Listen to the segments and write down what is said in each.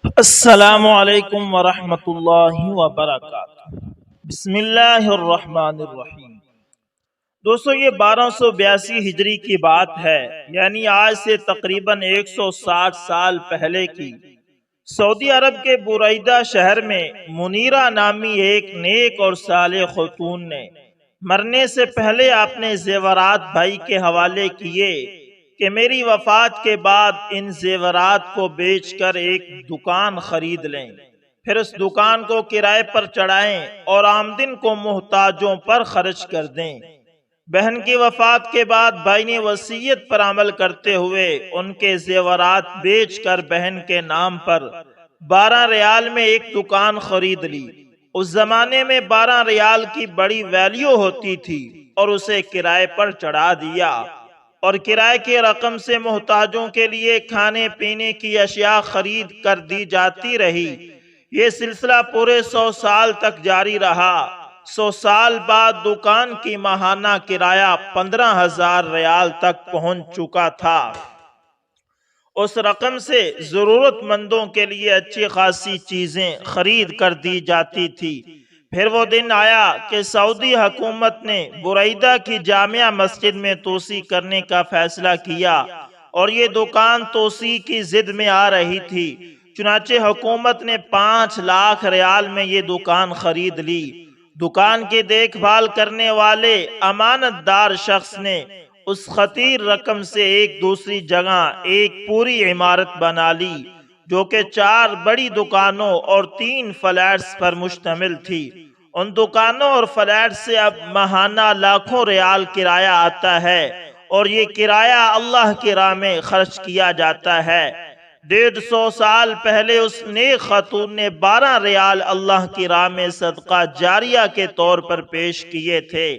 السلام علیکم ورحمۃ اللہ وبرکاتہ۔ بسم اللہ الرحمن الرحیم۔ دوستو، یہ 1282 ہجری کی بات ہے، یعنی آج سے تقریباً 160 سال پہلے کی۔ سعودی عرب کے بریدہ شہر میں منیرہ نامی ایک نیک اور صالح خاتون نے مرنے سے پہلے اپنے زیورات بھائی کے حوالے کیے کہ میری وفات کے بعد ان زیورات کو بیچ کر ایک دکان خرید لیں، پھر اس دکان کو کرائے پر چڑھائیں اور آمدن کو محتاجوں پر خرچ کر دیں۔ بہن کی وفات کے بعد بھائی نے وصیت پر عمل کرتے ہوئے ان کے زیورات بیچ کر بہن کے نام پر 12 ریال میں ایک دکان خرید لی۔ اس زمانے میں 12 ریال کی بڑی ویلیو ہوتی تھی اور اسے کرائے پر چڑھا دیا، اور کرائے کی رقم سے محتاجوں کے لیے کھانے پینے کی اشیاء خرید کر دی جاتی رہی۔ یہ سلسلہ پورے 100 سال تک جاری رہا۔ 100 سال بعد دکان کی ماہانہ کرایہ 15,000 ریال تک پہنچ چکا تھا۔ اس رقم سے ضرورت مندوں کے لیے اچھی خاصی چیزیں خرید کر دی جاتی تھی۔ پھر وہ دن آیا کہ سعودی حکومت نے بریدہ کی جامع مسجد میں توسیع کرنے کا فیصلہ کیا، اور یہ دکان توسیع کی ضد میں آ رہی تھی۔ چنانچہ حکومت نے 5 لاکھ ریال میں یہ دکان خرید لی۔ دکان کی دیکھ بھال کرنے والے امانت دار شخص نے اس خطیر رقم سے ایک دوسری جگہ ایک پوری عمارت بنا لی، جو کہ 4 بڑی دکانوں اور 3 فلیٹس پر مشتمل تھی۔ ان دکانوں اور فلیٹ سے اب ماہانہ لاکھوں ریال کرایہ آتا ہے، اور یہ کرایہ اللہ کی راہ میں خرچ کیا جاتا ہے۔ 150 سال پہلے اس نیک خاتون نے 12 ریال اللہ کی راہ میں صدقہ جاریہ کے طور پر پیش کیے تھے۔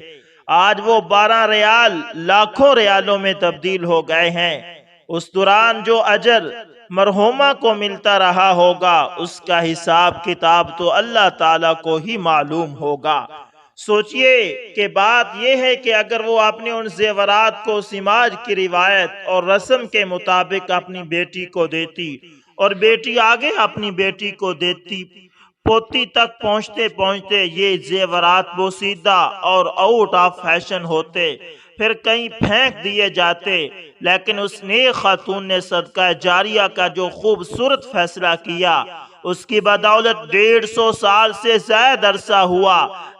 آج وہ 12 ریال لاکھوں ریالوں میں تبدیل ہو گئے ہیں۔ اس دوران جو اجر مرحومہ کو ملتا رہا ہوگا، اس کا حساب کتاب تو اللہ تعالیٰ کو ہی معلوم ہوگا۔ سوچئے کہ بات یہ ہے کہ اگر وہ اپنے ان زیورات کو سماج کی روایت اور رسم کے مطابق اپنی بیٹی کو دیتی، اور بیٹی آگے اپنی بیٹی کو دیتی، پوتی تک پہنچتے پہنچتے یہ زیورات بوسیدہ اور آؤٹ آف فیشن ہوتے، پھر کہیں پھینک دیے جاتے۔ لیکن اس نیک خاتون نے صدقہ جاریہ کا جو خوبصورت فیصلہ کیا، اس کی بدولت 150 سال سے زائد عرصہ ہوا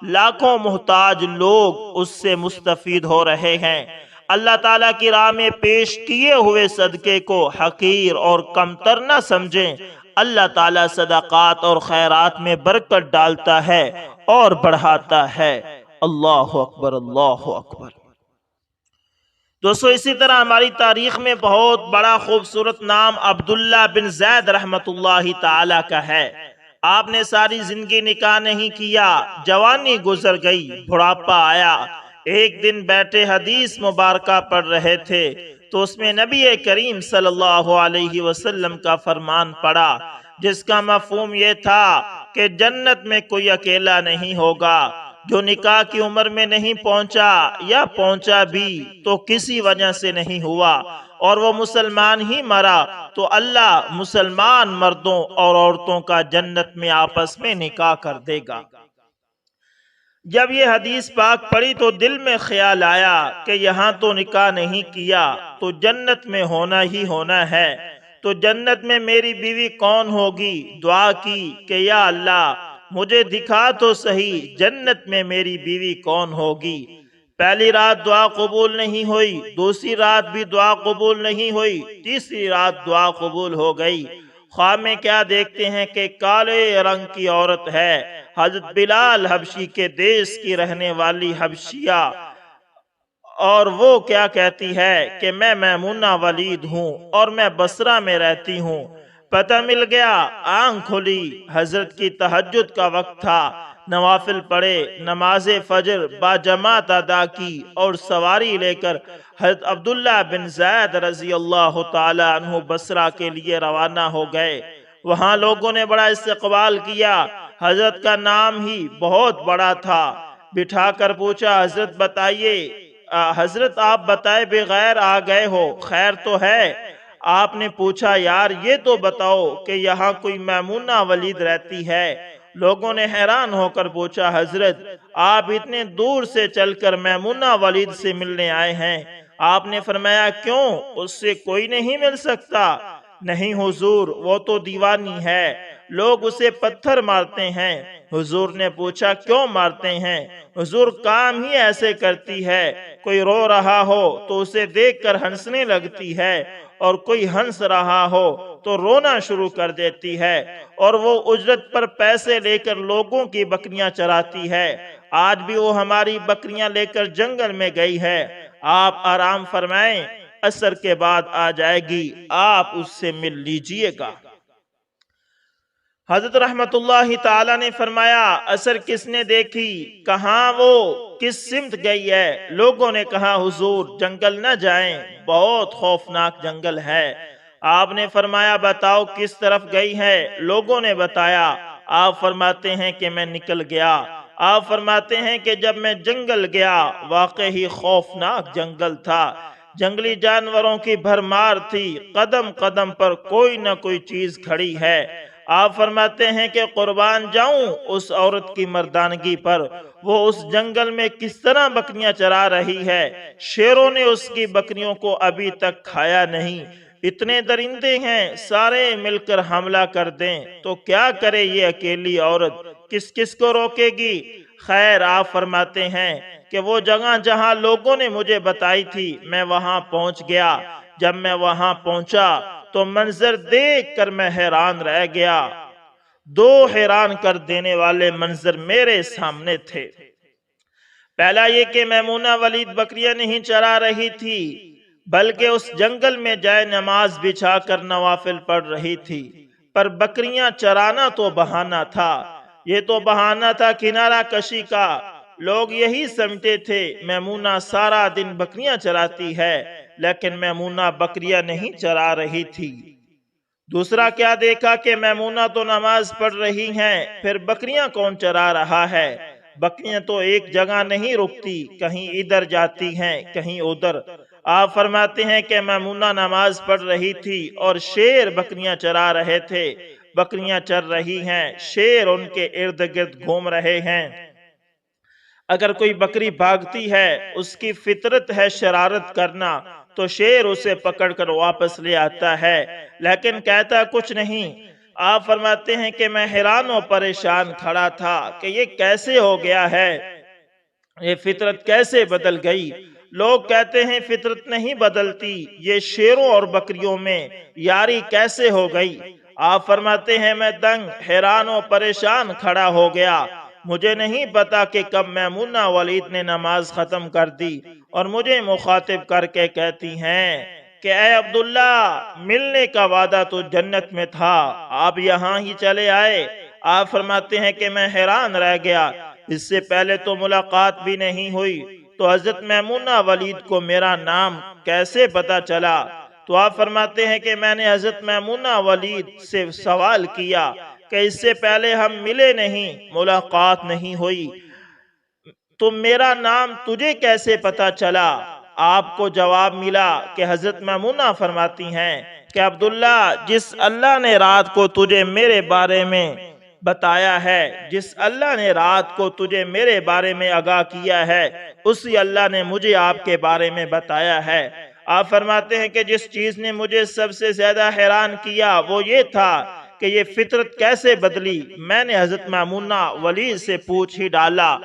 لاکھوں محتاج لوگ اس سے مستفید ہو رہے ہیں۔ اللہ تعالیٰ کی راہ میں پیش کیے ہوئے صدقے کو حقیر اور کمتر نہ سمجھیں۔ اللہ تعالیٰ صدقات اور خیرات میں برکت ڈالتا ہے اور بڑھاتا ہے۔ اللہ اکبر، اللہ اکبر۔ دوستو، اسی طرح ہماری تاریخ میں بہت بڑا خوبصورت نام عبداللہ بن زید رحمت اللہ تعالی کا ہے۔ آپ نے ساری زندگی نکاح نہیں کیا، جوانی گزر گئی، بڑھاپا آیا۔ ایک دن بیٹھے حدیث مبارکہ پڑھ رہے تھے تو اس میں نبی کریم صلی اللہ علیہ وسلم کا فرمان پڑا، جس کا مفہوم یہ تھا کہ جنت میں کوئی اکیلا نہیں ہوگا۔ جو نکاح کی عمر میں نہیں پہنچا یا پہنچا بھی تو کسی وجہ سے نہیں ہوا، اور وہ مسلمان ہی مرا، تو اللہ مسلمان مردوں اور عورتوں کا جنت میں آپس میں نکاح کر دے گا۔ جب یہ حدیث پاک پڑھی تو دل میں خیال آیا کہ یہاں تو نکاح نہیں کیا تو جنت میں ہونا ہی ہونا ہے، تو جنت میں میری بیوی کون ہوگی؟ دعا کی کہ یا اللہ مجھے دکھا تو صحیح جنت میں میری بیوی کون ہوگی۔ پہلی رات دعا قبول نہیں ہوئی، دوسری رات بھی دعا قبول نہیں ہوئی، تیسری رات دعا قبول ہو گئی۔ خواب میں کیا دیکھتے ہیں کہ کالے رنگ کی عورت ہے، حضرت بلال حبشی کے دیس کی رہنے والی حبشیہ، اور وہ کیا کہتی ہے کہ میں میمونہ ولید ہوں اور میں بصرہ میں رہتی ہوں۔ پتہ مل گیا، آنکھ کھلی، حضرت کی تہجد کا وقت تھا، نوافل پڑھے، نماز فجر باجماعت ادا کی، اور سواری لے کر حضرت عبداللہ بن زید رضی اللہ تعالی عنہ بصرہ کے لیے روانہ ہو گئے۔ وہاں لوگوں نے بڑا استقبال کیا، حضرت کا نام ہی بہت بڑا تھا۔ بٹھا کر پوچھا، حضرت بتائیے، حضرت آپ بتائے بغیر آ گئے ہو، خیر تو ہے؟ آپ نے پوچھا یار یہ تو بتاؤ کہ یہاں کوئی میمونہ ولید رہتی ہے؟ لوگوں نے حیران ہو کر پوچھا حضرت آپ اتنے دور سے چل کر میمونہ ولید سے ملنے آئے ہیں؟ آپ نے فرمایا کیوں، اس سے کوئی نہیں مل سکتا؟ نہیں حضور وہ تو دیوانی ہے، لوگ اسے پتھر مارتے ہیں۔ حضور نے پوچھا کیوں مارتے ہیں؟ حضور کام ہی ایسے کرتی ہے، کوئی رو رہا ہو تو اسے دیکھ کر ہنسنے لگتی ہے، اور کوئی ہنس رہا ہو تو رونا شروع کر دیتی ہے، اور وہ اجرت پر پیسے لے کر لوگوں کی بکریاں چراتی ہے۔ آج بھی وہ ہماری بکریاں لے کر جنگل میں گئی ہے، آپ آرام فرمائیں، عصر کے بعد آ جائے گی، آپ اس سے مل لیجئے گا۔ حضرت رحمت اللہ تعالی نے فرمایا عصر کس نے دیکھی؟ کہاں وہ کس سمت گئی ہے؟ لوگوں نے کہا حضور جنگل نہ جائیں، بہت خوفناک جنگل ہے۔ آپ نے فرمایا بتاؤ کس طرف گئی ہے؟ لوگوں نے بتایا۔ آپ فرماتے ہیں کہ میں نکل گیا۔ آپ فرماتے ہیں کہ جب میں جنگل گیا واقعی خوفناک جنگل تھا، جنگلی جانوروں کی بھرمار تھی، قدم قدم پر کوئی نہ کوئی چیز کھڑی ہے۔ آپ فرماتے ہیں کہ قربان جاؤں اس عورت کی مردانگی پر، وہ اس جنگل میں کس طرح بکریاں چرا رہی ہے، شیروں نے اس کی بکریوں کو ابھی تک کھایا نہیں، اتنے درندے ہیں سارے مل کر حملہ کر دیں تو کیا کرے یہ اکیلی عورت، کس کس کو روکے گی؟ خیر آپ فرماتے ہیں کہ وہ جگہ جہاں لوگوں نے مجھے بتائی تھی میں وہاں پہنچ گیا۔ جب میں وہاں پہنچا تو منظر دیکھ کر میں حیران رہ گیا۔ دو حیران کر دینے والے منظر میرے سامنے تھے۔ پہلا یہ کہ میمونہ ولید بکریاں نہیں چرا رہی تھی، بلکہ اس جنگل میں جائے نماز بچھا کر نوافل پڑھ رہی تھی، پر بکریاں چرانا تو بہانہ تھا، یہ تو بہانہ تھا کنارہ کشی کا۔ لوگ یہی سمجھتے تھے میمونہ سارا دن بکریاں چراتی ہے، لیکن میمونہ بکریاں نہیں چرا رہی تھی۔ دوسرا کیا دیکھا کہ میمونہ تو نماز پڑھ رہی ہیں، پھر بکریاں کون چرا رہا ہے؟ بکریاں تو ایک جگہ نہیں رکتی، کہیں ادھر جاتی ہیں کہیں ادھر۔ آپ فرماتے ہیں کہ میمونہ نماز پڑھ رہی تھی اور شیر بکریاں چرا رہے تھے، بکریاں چر رہی ہیں، شیر ان کے ارد گرد گھوم رہے ہیں۔ اگر کوئی بکری بھاگتی ہے اس کی فطرت ہے شرارت کرنا، تو شیر اسے پکڑ کر واپس لے آتا ہے، لیکن کہتا کچھ نہیں۔ آپ فرماتے ہیں کہ میں حیران و پریشان کھڑا تھا کہ یہ کیسے ہو گیا ہے، یہ فطرت کیسے بدل گئی؟ لوگ کہتے ہیں فطرت نہیں بدلتی، یہ شیروں اور بکریوں میں یاری کیسے ہو گئی؟ آپ فرماتے ہیں میں دنگ حیران و پریشان کھڑا ہو گیا، مجھے نہیں پتا کہ کب میمونہ ولید نے نماز ختم کر دی اور مجھے مخاطب کر کے کہتی ہیں کہ اے عبداللہ ملنے کا وعدہ تو جنت میں تھا، آپ یہاں ہی چلے آئے۔ آپ فرماتے ہیں کہ میں حیران رہ گیا، اس سے پہلے تو ملاقات بھی نہیں ہوئی، تو حضرت میمونہ ولید کو میرا نام کیسے پتا چلا؟ تو آپ فرماتے ہیں کہ میں نے حضرت میمونہ ولید سے سوال کیا کہ اس سے پہلے ہم ملے نہیں، ملاقات نہیں ہوئی، تو میرا نام تجھے کیسے پتا چلا؟ آپ کو جواب ملا کہ حضرت میمونہ فرماتی ہیں کہ عبداللہ جس اللہ نے رات کو تجھے میرے بارے میں بتایا ہے، جس اللہ نے رات کو تجھے میرے بارے میں آگاہ کیا ہے، اسی اللہ نے مجھے آپ کے بارے میں بتایا ہے۔ آپ فرماتے ہیں کہ جس چیز نے مجھے سب سے زیادہ حیران کیا وہ یہ تھا کہ یہ فطرت کیسے بدلی۔ میں نے حضرت میمونہ ولید سے پوچھ ہی ڈالا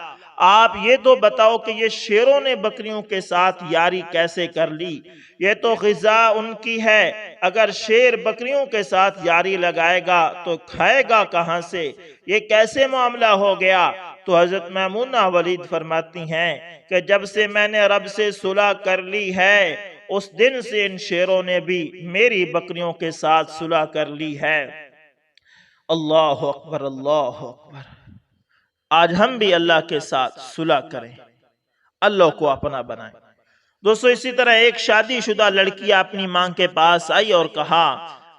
آپ یہ تو بتاؤ کہ یہ شیروں نے بکریوں کے ساتھ یاری کیسے کر لی؟ یہ تو غذا ان کی ہے، اگر شیر بکریوں کے ساتھ یاری لگائے گا تو کھائے گا کہاں سے؟ یہ کیسے معاملہ ہو گیا؟ تو حضرت میمونہ ولید فرماتی ہیں کہ جب سے میں نے رب سے صلح کر لی ہے اس دن سے ان شیروں نے بھی میری بکریوں کے ساتھ صلح کر لی ہے۔ اللہ اکبر، اللہ اکبر۔ آج ہم بھی اللہ کے ساتھ صلح کریں، اللہ کو اپنا بنائیں۔ دوستو اسی طرح ایک شادی شدہ لڑکی اپنی ماں کے پاس آئی اور کہا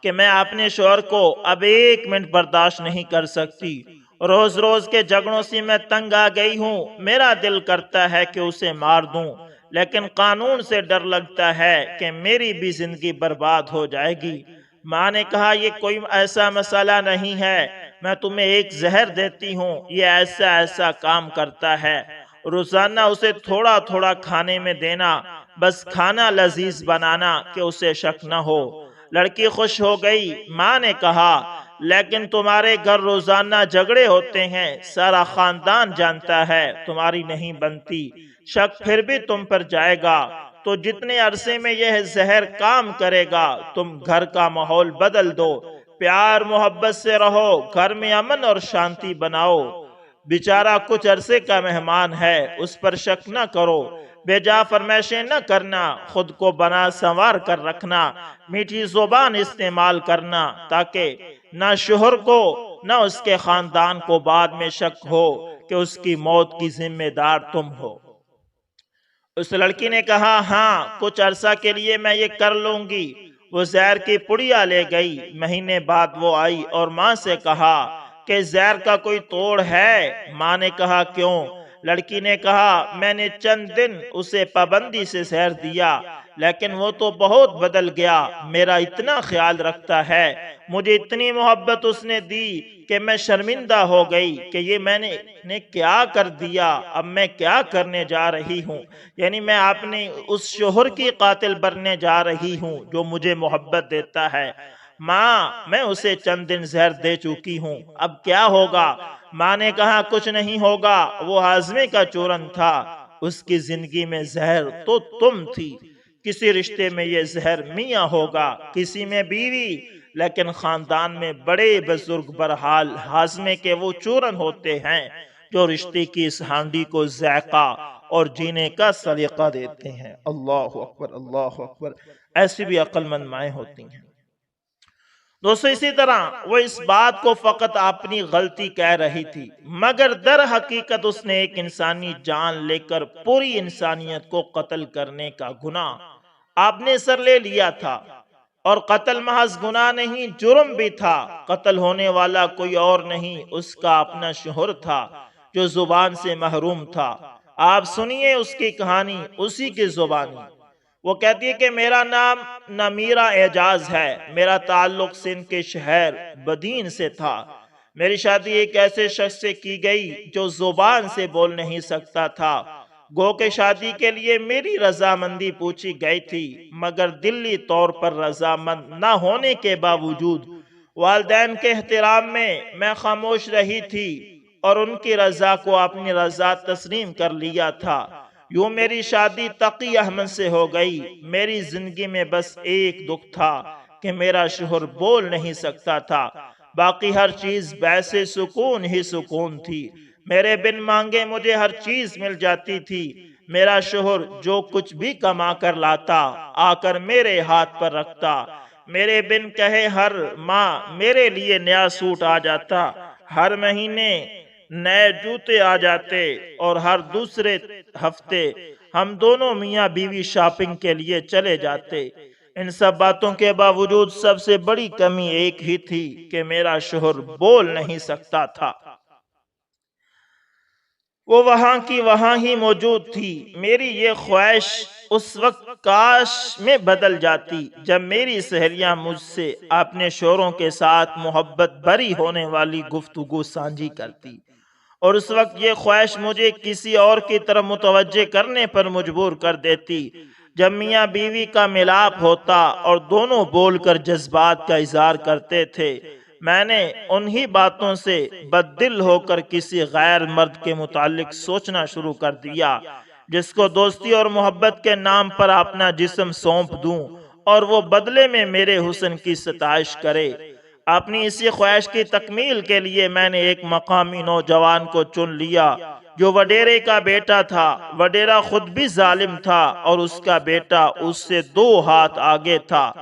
کہ میں اپنے شوہر کو اب 1 منٹ برداشت نہیں کر سکتی، روز روز کے جھگڑوں سے میں تنگ آ گئی ہوں، میرا دل کرتا ہے کہ اسے مار دوں، لیکن قانون سے ڈر لگتا ہے کہ میری بھی زندگی برباد ہو جائے گی۔ ماں نے کہا یہ کوئی ایسا مسئلہ نہیں ہے، میں تمہیں ایک زہر دیتی ہوں، یہ ایسا ایسا کام کرتا ہے، روزانہ اسے تھوڑا تھوڑا کھانے میں دینا، بس کھانا لذیذ بنانا کہ اسے شک نہ ہو۔ لڑکی خوش ہو گئی۔ ماں نے کہا لیکن تمہارے گھر روزانہ جھگڑے ہوتے ہیں، سارا خاندان جانتا ہے تمہاری نہیں بنتی، شک پھر بھی تم پر جائے گا، تو جتنے عرصے میں یہ زہر کام کرے گا تم گھر کا ماحول بدل دو، پیار محبت سے رہو، گھر میں امن اور شانتی بناؤ، بیچارہ کچھ عرصے کا مہمان ہے، اس پر شک نہ کرو، بے جا فرمائشیں نہ کرنا، خود کو بنا سنوار کر رکھنا، میٹھی زبان استعمال کرنا، تاکہ نہ شوہر کو نہ اس کے خاندان کو بعد میں شک ہو کہ اس کی موت کی ذمہ دار تم ہو۔ اس لڑکی نے کہا ہاں کچھ عرصہ کے لیے میں یہ کر لوں گی۔ وہ زہر کی پڑیا لے گئی۔ مہینے بعد وہ آئی اور ماں سے کہا کہ زہر کا کوئی توڑ ہے؟ ماں نے کہا کیوں؟ لڑکی نے کہا میں نے چند دن اسے پابندی سے زہر دیا، لیکن وہ تو بہت بدل گیا، میرا اتنا خیال رکھتا ہے، مجھے اتنی محبت اس نے دی کہ میں شرمندہ ہو گئی کہ یہ میں نے کیا کر دیا، اب میں کیا کرنے جا رہی ہوں، یعنی میں اپنے اس شوہر کی قاتل بننے جا رہی ہوں جو مجھے محبت دیتا ہے۔ ماں میں اسے چند دن زہر دے چکی ہوں، اب کیا ہوگا؟ ماں نے کہا کچھ نہیں ہوگا، وہ ہاضمے کا چورن تھا، اس کی زندگی میں زہر تو تم تھی، کسی رشتے میں یہ زہر میاں ہوگا، کسی میں بیوی، لیکن خاندان میں بڑے بزرگ برحال ہاضمے کے وہ چورن ہوتے ہیں جو رشتے کی اس ہانڈی کو ذائقہ اور جینے کا سلیقہ دیتے ہیں۔ اللہ اکبر اللہ اکبر، ایسی بھی عقل مند مائیں ہوتی ہیں۔ دوستو اسی طرح وہ اس بات کو فقط اپنی غلطی کہہ رہی تھی، مگر در حقیقت اس نے ایک انسانی جان لے کر پوری انسانیت کو قتل کرنے کا گناہ آپ نے سر لے لیا تھا، اور قتل محض گناہ نہیں جرم بھی تھا۔ قتل ہونے والا کوئی اور نہیں، اس کا اپنا شوہر تھا جو زبان سے محروم تھا۔ آپ سنیے اس کی کہانی اسی کی زبانی۔ وہ کہتی ہے کہ میرا نام نمیرہ اعجاز ہے، میرا تعلق سندھ کے شہر بدین سے تھا، میری شادی ایک ایسے شخص سے کی گئی جو زبان سے بول نہیں سکتا تھا، گو کہ شادی کے لیے میری رضامندی پوچھی گئی تھی، مگر دلی طور پر رضامند نہ ہونے کے باوجود والدین کے احترام میں خاموش رہی تھی اور ان کی رضا کو اپنی رضا تسلیم کر لیا تھا۔ یوں میری شادی تقی احمد سے ہو گئی۔ میری زندگی میں بس ایک دکھ تھا کہ میرا شوہر بول نہیں سکتا تھا، باقی ہر چیز بیسے سکون ہی سکون تھی، میرے بن مانگے مجھے ہر چیز مل جاتی تھی، میرا شوہر جو کچھ بھی کما کر لاتا آ کر میرے ہاتھ پر رکھتا، میرے بن کہے ہر ماہ میرے لیے نیا سوٹ آ جاتا، ہر مہینے نئے جوتے آ جاتے، اور ہر دوسرے ہفتے ہم دونوں میاں بیوی شاپنگ کے لیے چلے جاتے۔ ان سب باتوں کے باوجود سب سے بڑی کمی ایک ہی تھی کہ میرا شوہر بول نہیں سکتا تھا۔ وہ وہاں کی وہاں ہی موجود تھی۔ میری یہ خواہش اس وقت کاش میں بدل جاتی جب میری سہیلیاں مجھ سے اپنے شوہروں کے ساتھ محبت بھری ہونے والی گفتگو سانجھی کرتی، اور اس وقت یہ خواہش مجھے کسی اور کی طرف متوجہ کرنے پر مجبور کر دیتی، جب میاں بیوی کا ملاپ ہوتا اور دونوں بول کر جذبات کا اظہار کرتے تھے، میں نے انہی باتوں سے بددل ہو کر کسی غیر مرد کے متعلق سوچنا شروع کر دیا، جس کو دوستی اور محبت کے نام پر اپنا جسم سونپ دوں اور وہ بدلے میں میرے حسن کی ستائش کرے۔ اپنی اسی خواہش کی تکمیل کے لیے میں نے ایک مقامی نوجوان کو چن لیا جو وڈیرے کا بیٹا تھا۔ وڈیرا خود بھی ظالم تھا اور اس کا بیٹا اس سے 2 ہاتھ آگے تھا۔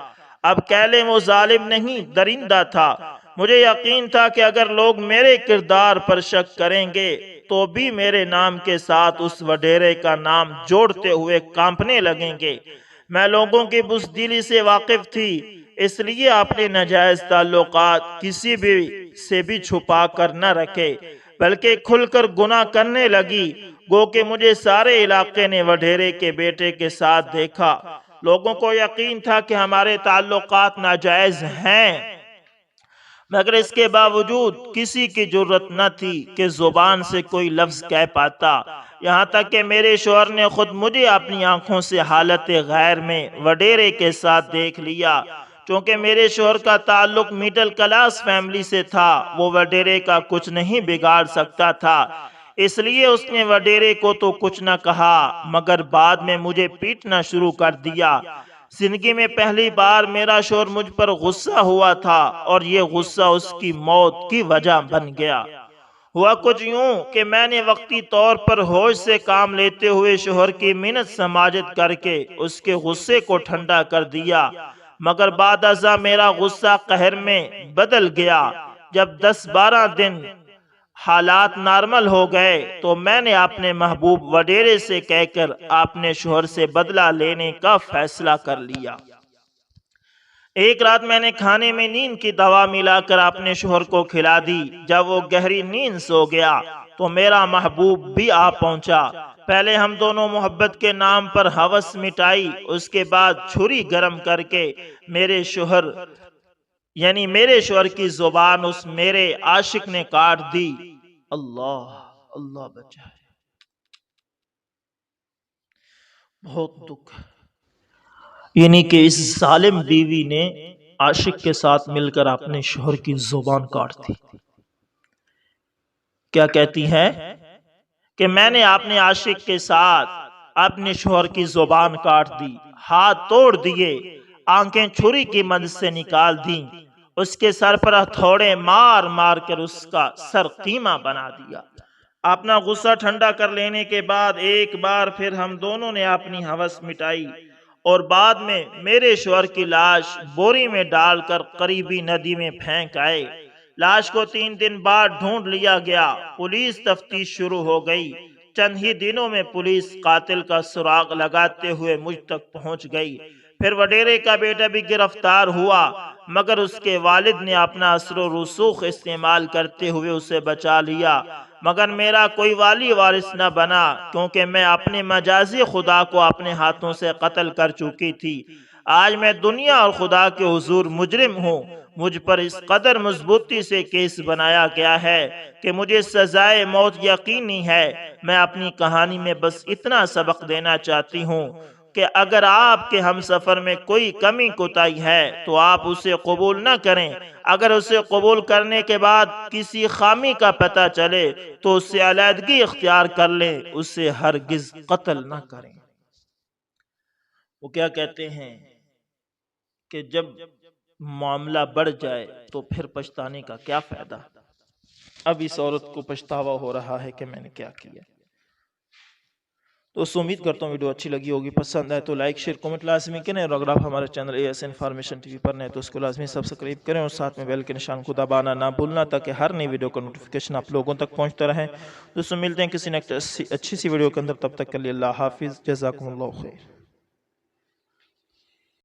اب کہلے وہ ظالم نہیں درندہ تھا۔ مجھے یقین تھا کہ اگر لوگ میرے کردار پر شک کریں گے تو بھی میرے نام کے ساتھ اس وڈیرے کا نام جوڑتے ہوئے کانپنے لگیں گے۔ میں لوگوں کی بزدلی سے واقف تھی، اس لیے اپنے ناجائز تعلقات کسی بھی سے بھی چھپا کر نہ رکھے، بلکہ کھل کر گناہ کرنے لگی گو کہ مجھے سارے علاقے نے وڈیرے کے بیٹے کے ساتھ دیکھا۔ لوگوں کو یقین تھا کہ ہمارے تعلقات ناجائز ہیں، مگر اس کے باوجود کسی کی جرت نہ تھی کہ زبان سے کوئی لفظ کہہ پاتا، یہاں تک کہ میرے شوہر نے خود مجھے اپنی آنکھوں سے حالت غیر میں وڈیرے کے ساتھ دیکھ لیا۔ چونکہ میرے شوہر کا تعلق میڈل کلاس فیملی سے تھا، وہ وڈیرے کا کچھ نہیں بگاڑ سکتا تھا، اس لیے اس نے وڈیرے کو تو کچھ نہ کہا، مگر بعد میں مجھے پیٹنا شروع کر دیا۔ زندگی میں پہلی بار میرا شوہر مجھ پر غصہ ہوا تھا، اور یہ غصہ اس کی موت کی وجہ بن گیا۔ ہوا کچھ یوں کہ میں نے وقتی طور پر ہوش سے کام لیتے ہوئے شوہر کی منت سماجت کر کے اس کے غصے کو ٹھنڈا کر دیا، مگر بعد ازاں میرا غصہ قہر میں بدل گیا۔ جب 10-12 دن حالات نارمل ہو گئے تو میں نے اپنے محبوب وڈیرے سے کہہ کر اپنے شوہر سے بدلہ لینے کا فیصلہ کر لیا۔ ایک رات میں نے کھانے میں نیند کی دوا ملا کر اپنے شوہر کو کھلا دی۔ جب وہ گہری نیند سو گیا تو میرا محبوب بھی آ پہنچا۔ پہلے ہم دونوں محبت کے نام پر ہوس مٹائی، اس کے بعد چھری گرم کر کے میرے شوہر کی زبان اس میرے عاشق نے کاٹ دی۔ اللہ اللہ بچائے، بہت دکھ، یعنی کہ اس ظالم بیوی نے عاشق کے ساتھ مل کر اپنے شوہر کی زبان کاٹ دی۔ کیا کہتی ہے کہ میں نے اپنے عاشق کے ساتھ اپنے شوہر کی زبان کاٹ دی، ہاتھ توڑ دیے، آنکھیں چھری کی مدد سے نکال دیں، اس کے سر پر ہتھوڑے مار مار کر اس کا سر قیمہ بنا دیا۔ اپنا غصہ ٹھنڈا کر لینے کے بعد ایک بار پھر ہم دونوں نے اپنی ہوس مٹائی، اور بعد میں میرے شوہر کی لاش بوری میں ڈال کر قریبی ندی میں پھینک آئے۔ لاش کو 3 دن بعد ڈھونڈ لیا گیا، پولیس تفتیش شروع ہو گئی۔ چند ہی دنوں میں پولیس قاتل کا سراغ لگاتے ہوئے مجھ تک پہنچ گئی۔ پھر وڈیرے کا بیٹا بھی گرفتار ہوا، مگر اس کے والد نے اپنا اثر و رسوخ استعمال کرتے ہوئے اسے بچا لیا، مگر میرا کوئی والی وارث نہ بنا، کیونکہ میں اپنے مجازی خدا کو اپنے ہاتھوں سے قتل کر چکی تھی۔ آج میں دنیا اور خدا کے حضور مجرم ہوں۔ مجھ پر اس قدر مضبوطی سے کیس بنایا گیا ہے کہ مجھے سزائے موت یقینی ہے۔ میں اپنی کہانی میں بس اتنا سبق دینا چاہتی ہوں کہ اگر آپ کے ہم سفر میں کوئی کمی کوتاہی ہے تو آپ اسے قبول نہ کریں، اگر اسے قبول کرنے کے بعد کسی خامی کا پتہ چلے تو اس سے علیحدگی اختیار کر لیں، اسے ہرگز قتل نہ کریں۔ وہ کیا کہتے ہیں کہ جب معاملہ بڑھ جائے تو پھر پچھتانے کا کیا فائدہ۔ اب اس عورت کو پچھتاوا ہو رہا ہے کہ میں نے کیا کیا۔ تو امید کرتا ہوں ویڈیو اچھی لگی ہوگی، پسند آئے تو لائک شیئر کمنٹ لازمی کریں، اور اگر آپ ہمارے چینل AS انفارمیشن TV پر نئے تو اس کو لازمی سبسکرائب کریں، اور ساتھ میں بیل کے نشان کو دبانا نہ بھولنا تاکہ ہر نئی ویڈیو کا نوٹیفیکیشن آپ لوگوں تک پہنچتا رہے۔ دوستوں ملتے ہیں کسی نیکسٹ اچھی سی ویڈیو کے اندر، تب تک کے لیے اللہ حافظ، جزاکم اللہ خیر۔